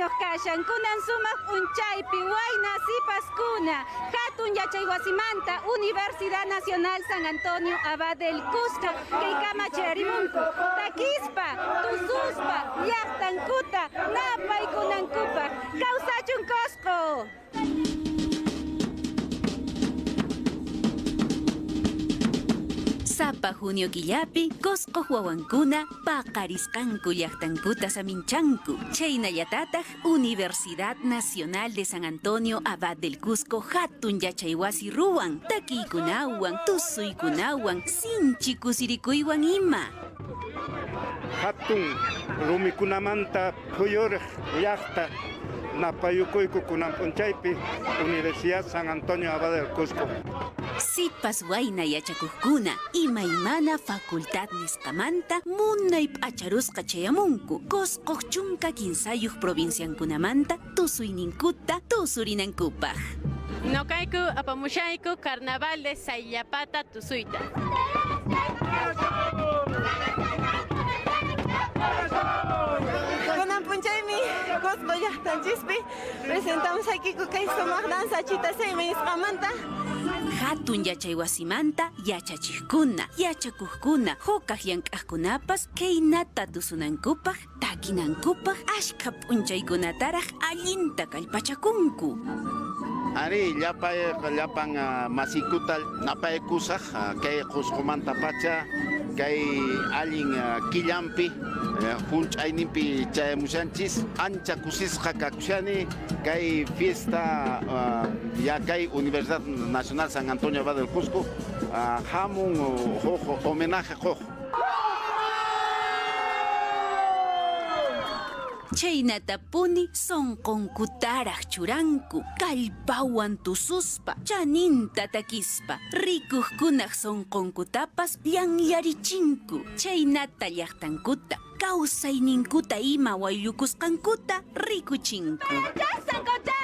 mayuq kashan kunan sumaq unchaypi wayna sipaskuna hatun yachaywasimanta Universidad Nacional San Antonio Abad del Cusco kaykama charimunku takispa tususpa llaqtankuta napaykunankupaq kawsachun Cusco. Sapa junio killapi, Cusco wawankuna paqarisqanku llaqtankuta saminchanku. Chaynallatataq Universidad Nacional de San Antonio Abad del Cusco hatun yachaywasi ruwan, takiykunawan, tusuykunawan, sinchi kusirikuywan ima. Hatun rumikunamanta phuyuriq llaqta napayukuyku kunan p'unchaypi Universidad San Antonio Abad del Cusco. Sipas wayna yachakuqkuna imaymana facultad nisqamanta munay p'acharusqa chayamunku. Cuscoq chunka kinsayuq provinciankunamanta tusuyninkuta tusurinankupaq. Noqayku apamushayku Carnaval de Sayllapata tusuyta. Punchaymi Cusco llaqtanchispi presentamos aquí kay sumaq danza chitasaymi nisqamanta. Hatun yachaywasimanta yachachiqkuna, yachakuqkuna, hukaq llank'aqkunapas kaynata tusunankupaq, takinankupaq, ashka p'unchaykunataraq allinta kallpachakunku. Ari llapan masikuta napaykusaq kay Cuscomanta pacha kay allin killampi hunch'ayninpi chayamushanchis ancha kusisqa kakushani kay fiesta ya kay Universidad Nacional San Antonio Abad del Cusco hamun homenaje qoq. Chaynatapuni sonqonkutaraq churanku, kallpawan tususpa, chaninta takispa, rikuqkunaq sonqonkutapas llanllarichinku. Chaynata llaqtankuta, kawsayninkuta ima wayllukusqankuta rikuchinku. Sankocha!